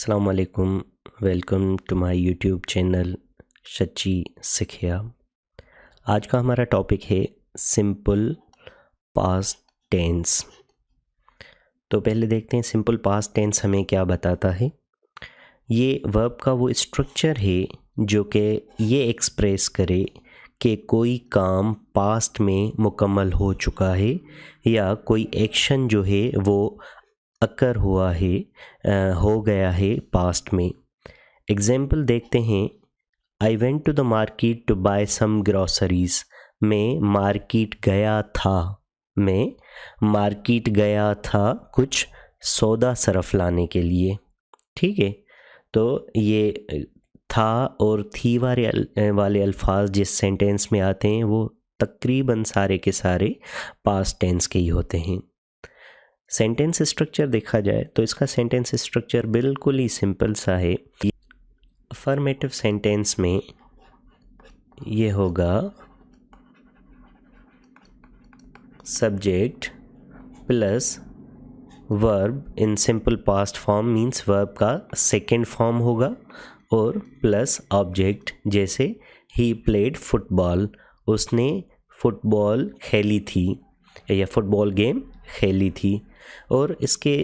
अस्सलाम वालेकुम। Welcome to my YouTube channel Sachchi Sikhiya. आज का हमारा टॉपिक है सिंपल पास्ट टेंस। तो पहले देखते हैं सिंपल पास्ट टेंस हमें क्या बताता है। ये वर्ब का वो स्ट्रक्चर है जो कि ये एक्सप्रेस करे कि कोई काम पास्ट में मुकम्मल हो चुका है या कोई एक्शन जो है वो अकर हुआ है, हो गया है पास्ट में। एग्जाम्पल देखते हैं। I went to the market to buy some groceries. मैं मार्केट गया था। मैं मार्केट गया था कुछ सौदा सरफ लाने के लिए। ठीक है, तो ये था और थी वाले अल्फाज जिस सेंटेंस में आते हैं वो तकरीबन सारे के सारे पास्ट टेंस के ही होते हैं। सेंटेंस स्ट्रक्चर देखा जाए तो इसका सेंटेंस स्ट्रक्चर बिल्कुल ही सिंपल सा है। अफर्मेटिव सेंटेंस में ये होगा subject plus verb in simple past form, means verb का सेकंड फॉर्म होगा, और प्लस ऑब्जेक्ट, जैसे ही प्लेड फुटबॉल, उसने फुटबॉल खेली थी या फुटबॉल गेम खेली थी। और इसके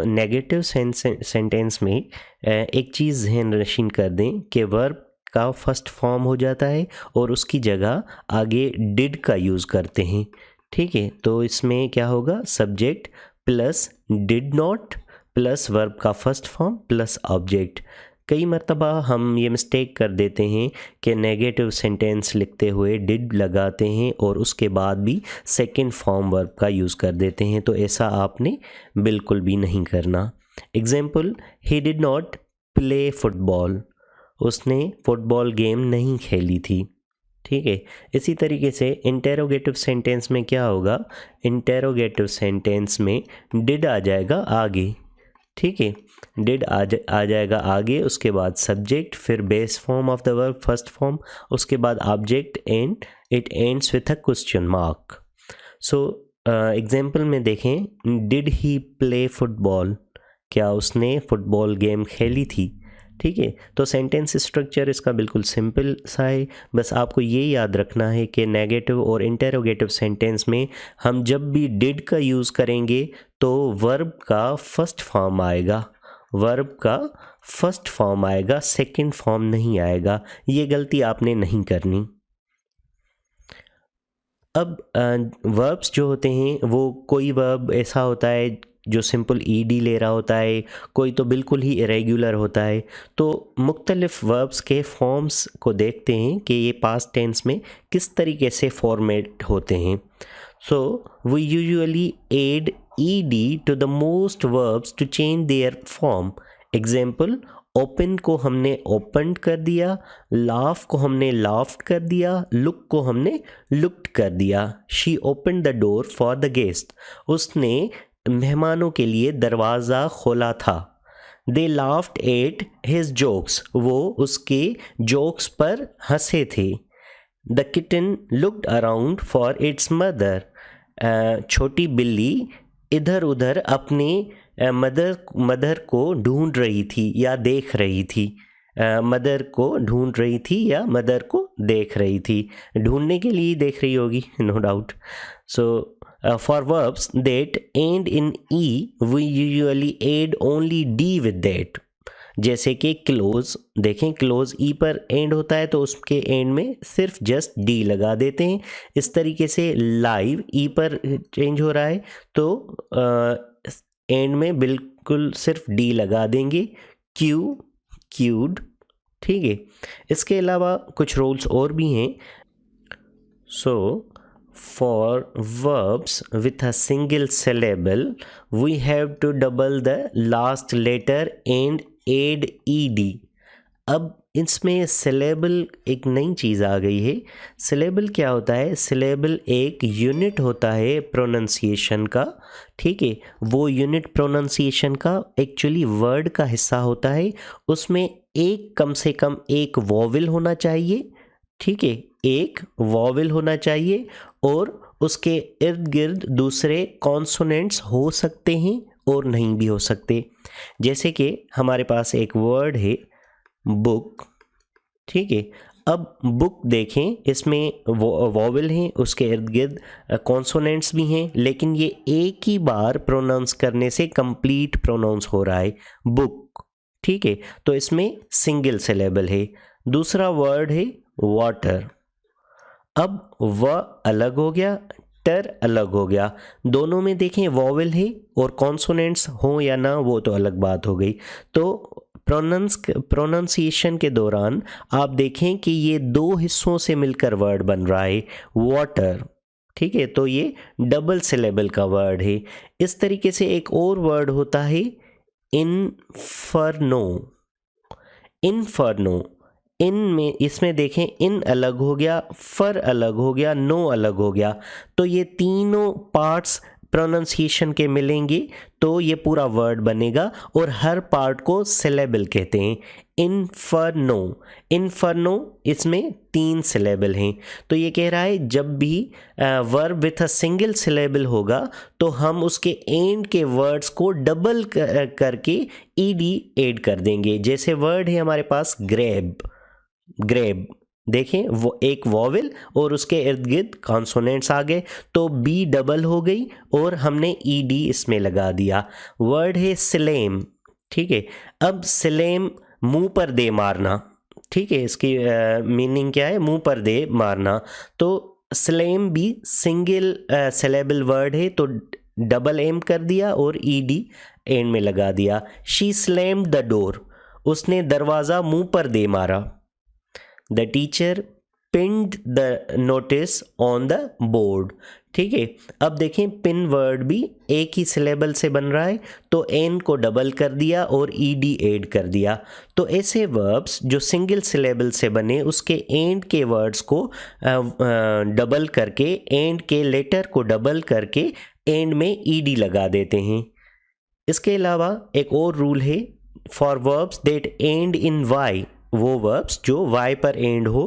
नेगेटिव सेंटेंस में एक चीज़ ध्यान नशीन कर दें कि वर्ब का फर्स्ट फॉर्म हो जाता है और उसकी जगह आगे डिड का यूज़ करते हैं। ठीक है, तो इसमें क्या होगा, subject plus did not plus verb का फर्स्ट फॉर्म प्लस ऑब्जेक्ट। कई मरतबा हम ये मिस्टेक कर देते हैं कि नेगेटिव सेंटेंस लिखते हुए डिड लगाते हैं और उसके बाद भी सेकंड फॉर्म वर्ब का यूज़ कर देते हैं, तो ऐसा आपने बिल्कुल भी नहीं करना। Example, he did not play football. उसने फुटबॉल गेम नहीं खेली थी। ठीक है, इसी तरीके से इंटेरोगेटिव सेंटेंस में क्या होगा, इंटेरोगेटिव सेंटेंस में डिड आ जाएगा आगे। ठीक है, डिड आ जाएगा आगे, उसके बाद सब्जेक्ट, फिर base form of the verb first form, उसके बाद object and it ends with a question mark. So example में देखें, डिड ही प्ले फुटबॉल, क्या उसने फुटबॉल गेम खेली थी। ठीक है, तो सेंटेंस स्ट्रक्चर इसका बिल्कुल सिंपल सा है। बस आपको ये याद रखना है कि नेगेटिव और इंटेरोगेटिव सेंटेंस में हम जब भी डिड का यूज़ करेंगे तो वर्ब का फर्स्ट फॉर्म आएगा, वर्ब का फर्स्ट फॉर्म आएगा, सेकंड फॉर्म नहीं आएगा। ये गलती आपने नहीं करनी। अब वर्ब्स जो होते हैं वो कोई वर्ब ऐसा होता है जो सिंपल ईडी ले रहा होता है, कोई तो बिल्कुल ही इरेगुलर होता है। तो मुख्तलिफ वर्ब्स के फॉर्म्स को देखते हैं कि ये पास्ट टेंस में किस तरीके से फॉर्मेट होते हैं। So we usually add ED to the most verbs to change their form. Example, open को हमने ओपनड कर दिया, लाफ को हमने लाफ्ड कर दिया, लुक को हमने लुक्ड कर दिया। She open the door for the guest. उसने मेहमानों के लिए दरवाज़ा खोला था। दे लाफ्ड एट हिज जोक्स। वो उसके जोक्स पर हंसे थे। The kitten looked around for its mother. छोटी बिल्ली इधर उधर अपने मदर को ढूंढ रही थी या देख रही थी। मदर को ढूंढ रही थी या मदर को देख रही थी। ढूंढने के लिए देख रही होगी, no doubt. So for verbs that end in e, we usually add only d with that. जैसे कि क्लोज, देखें क्लोज ई पर एंड होता है तो उसके एंड में सिर्फ जस्ट डी लगा देते हैं। इस तरीके से लाइव ई पर चेंज हो रहा है तो एंड में बिल्कुल सिर्फ डी लगा देंगे। Q, cued. ठीक है, इसके अलावा कुछ रूल्स और भी हैं। सो for verbs with a single syllable, we have to double the last letter and add ed. अब इसमें syllable एक नई चीज़ आ गई है। syllable क्या होता है? syllable एक यूनिट होता है प्रोनंसिएशन का। ठीक है, वो यूनिट प्रोनंसिएशन का एक्चुअली वर्ड का हिस्सा होता है। उसमें एक कम से कम एक वॉवल होना चाहिए। ठीक है, एक वॉवल होना चाहिए और उसके इर्द गिर्द दूसरे कॉन्सोनेंट्स हो सकते हैं और नहीं भी हो सकते। जैसे कि हमारे पास एक वर्ड है बुक, ठीक है। अब बुक देखें, इसमें वॉवल हैं, उसके इर्द गिर्द कॉन्सोनेंट्स भी हैं, लेकिन ये एक ही बार प्रोनाउंस करने से कंप्लीट प्रोनाउंस हो रहा है बुक, ठीक है। तो इसमें सिंगल सिलेबल है। दूसरा वर्ड है वाटर। अब व अलग हो गया, टर अलग हो गया, दोनों में देखें वॉवल है और कॉन्सोनेंट्स हो या ना वो तो अलग बात हो गई। तो प्रोनाउंसिएशन के दौरान आप देखें कि ये दो हिस्सों से मिलकर वर्ड बन रहा है वाटर, ठीक है। तो ये डबल सिलेबल का वर्ड है। इस तरीके से एक और वर्ड होता है इनफर्नो। इनफर्नो, इन में इसमें देखें इन अलग हो गया, फर अलग हो गया, नो अलग हो गया। तो ये तीनों पार्ट्स प्रोनाउंसिएशन के मिलेंगे तो ये पूरा वर्ड बनेगा और हर पार्ट को सिलेबल कहते हैं। इनफर्नो, इनफर्नो इसमें 3 सिलेबल हैं। तो ये कह रहा है जब भी verb with a single syllable होगा तो हम उसके एंड के वर्ड्स को डबल करके ईडी ऐड कर देंगे। जैसे वर्ड है हमारे पास ग्रैब, ग्रैब देखें वो एक वॉवल और उसके इर्द गिर्द कॉन्सोनेंट्स आ गए तो बी डबल हो गई और हमने ईडी इसमें लगा दिया। वर्ड है स्लेम, ठीक है। अब स्लेम मुंह पर दे मारना, ठीक है। इसकी मीनिंग क्या है? मुंह पर दे मारना। तो स्लेम भी सिंगल सिलेबल वर्ड है तो डबल एम कर दिया और ईडी एंड में लगा दिया। शी स्लैम्ड द डोर, उसने दरवाज़ा मुंह पर दे मारा। The teacher pinned the notice on the board, ठीक है। अब देखें पिन वर्ड भी एक ही सिलेबल से बन रहा है तो एन को डबल कर दिया और ईडी ऐड कर दिया। तो ऐसे वर्ब्स जो सिंगल सिलेबल से बने उसके एंड के वर्ड्स को डबल करके, एंड के लेटर को डबल करके एंड में ईडी लगा देते हैं। इसके अलावा एक और रूल है for verbs that end in Y, वो वर्ब्स जो वाई पर एंड हो,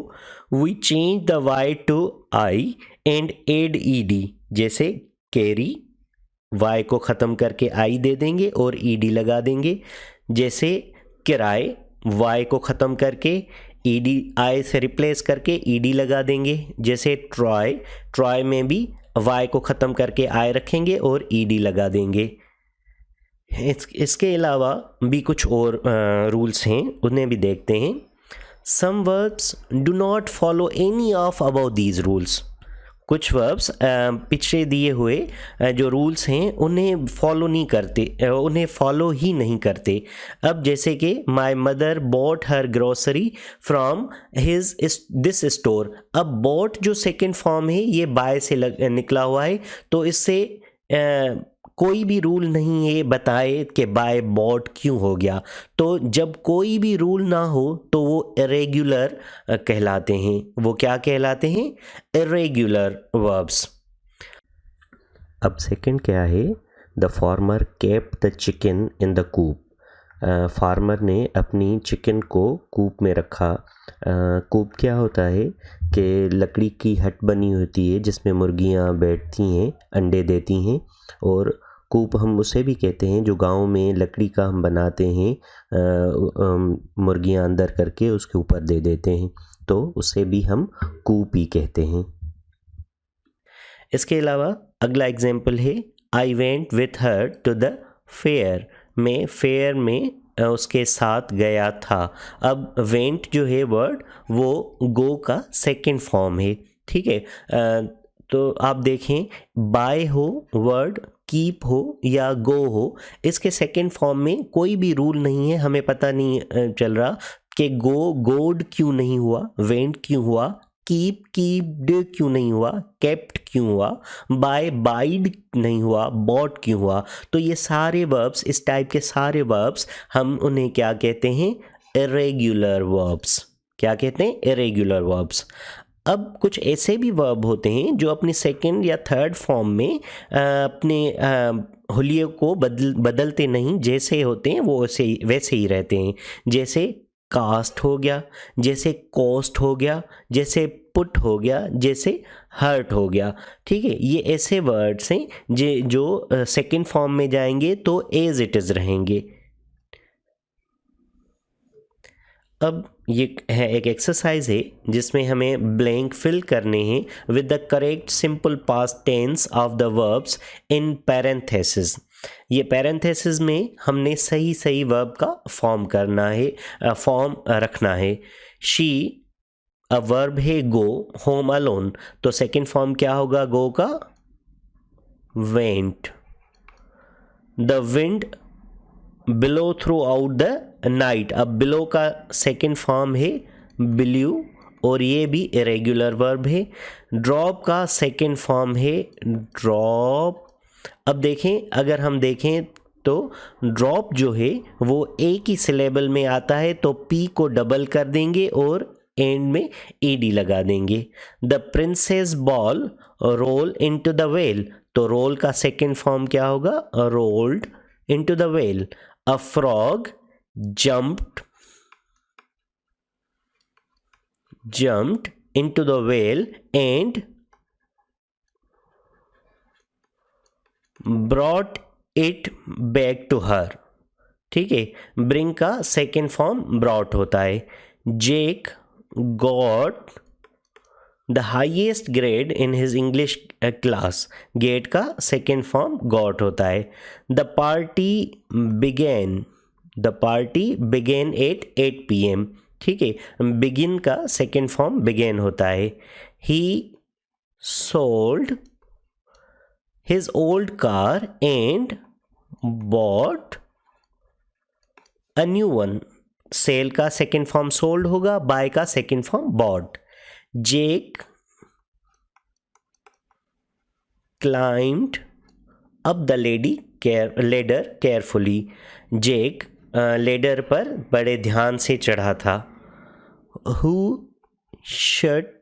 we change the Y to I and add ED. जैसे कैरी, वाई को ख़त्म करके आई दे देंगे और ईडी लगा देंगे। जैसे किराए, वाई को ख़त्म करके ईडी आई से रिप्लेस करके ईडी लगा देंगे। जैसे ट्रॉय, ट्रॉय में भी वाई को ख़त्म करके आई रखेंगे और ईडी लगा देंगे। इसके अलावा भी कुछ और रूल्स हैं, उन्हें भी देखते हैं। Some verbs do not follow any of about these rules. कुछ वर्ब्स पिछले दिए हुए जो रूल्स हैं उन्हें फॉलो नहीं करते, उन्हें फॉलो ही नहीं करते। अब जैसे कि my mother bought her grocery from his this store. अब बॉट जो सेकेंड फॉर्म है ये बाय से निकला हुआ है तो इससे कोई भी रूल नहीं है बताए कि बाय बॉट क्यों हो गया। तो जब कोई भी रूल ना हो तो वो इरेगुलर कहलाते हैं। वो क्या कहलाते हैं? Irregular verbs. अब सेकंड क्या है? The farmer kept the chicken in the coop. Farmer ने अपनी चिकन को कूप में रखा। कूप क्या होता है कि लकड़ी की हट बनी होती है जिसमें मुर्गियां बैठती हैं, अंडे देती हैं। और कूप हम उसे भी कहते हैं जो गांव में लकड़ी का हम बनाते हैं, मुर्गियां अंदर करके उसके ऊपर दे देते हैं, तो उसे भी हम कूप ही कहते हैं। इसके अलावा अगला एग्जाम्पल है I went with her to the fair. मैं फेयर में उसके साथ गया था। अब वेंट जो है वर्ड वो गो का सेकंड फॉर्म है, ठीक है। तो आप देखें बाय हो वर्ड, कीप हो या गो हो, इसके सेकंड फॉर्म में कोई भी रूल नहीं है। हमें पता नहीं चल रहा कि गो गोड क्यों नहीं हुआ, वेंट क्यों हुआ, कीप कीप्ड क्यों नहीं हुआ, केप्ट क्यों हुआ, बाय बाइड नहीं हुआ, बॉट क्यों हुआ। तो ये सारे वर्ब्स, इस टाइप के सारे वर्ब्स हम उन्हें क्या कहते हैं? Irregular verbs. क्या कहते हैं? Irregular verbs. अब कुछ ऐसे भी वर्ब होते हैं जो अपने सेकंड या थर्ड फॉर्म में अपने हुलिये को बदलते नहीं, जैसे होते हैं वो वैसे ही रहते हैं। जैसे कास्ट हो गया, जैसे कॉस्ट हो गया, जैसे पुट हो गया, जैसे हर्ट हो गया। ठीक है, ये ऐसे वर्ड्स हैं जो सेकंड फॉर्म में जाएंगे तो एज इट इज़ रहेंगे। अब ये है एक एक्सरसाइज है जिसमें हमें ब्लैंक फिल करने हैं with the correct simple past tense of the verbs in parenthesis. ये पैरेंथेसिस में हमने सही सही वर्ब का फॉर्म करना है, फॉर्म रखना है। शी अ वर्ब है गो, होम अलोन, तो सेकंड फॉर्म क्या होगा गो का? Went. The wind below through out the night, अब बिलो का सेकेंड फॉर्म है बिल्यू और ये भी इरेगुलर वर्ब है। ड्रॉप का सेकेंड फॉर्म है ड्रॉप। अब देखें, अगर हम देखें तो ड्रॉप जो है वो एक ही सिलेबल में आता है तो पी को डबल कर देंगे और एंड में ईडी लगा देंगे। The princess ball roll into the well, तो रोल का सेकेंड फॉर्म क्या होगा? Rolled into the well. A frog jumped into the well and brought it back to her। ठीक है, bring का सेकेंड फॉर्म brought होता है। Jake got the highest grade in his English class, get का second form got होता है। The party began at 8 PM। ठीक है, begin का सेकेंड फॉर्म began होता है। He sold his old car and bought a new one। Sell का second form sold होगा, बाय का second form bought. Jake climbed up the ladder carefully। Jake ladder पर बड़े ध्यान से चढ़ा था। Who shut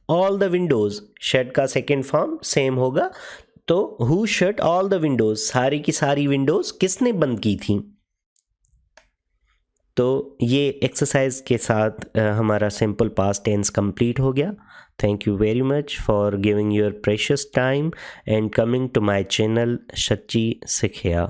all the windows, shut का सेकेंड फॉर्म सेम होगा तो who shut all the windows, सारी की सारी विंडोज किसने बंद की थी। तो ये एक्सरसाइज के साथ हमारा सिंपल पास्ट टेंस कंप्लीट हो गया। Thank you very much for giving your precious time and coming to my channel Sachchi सिखिया।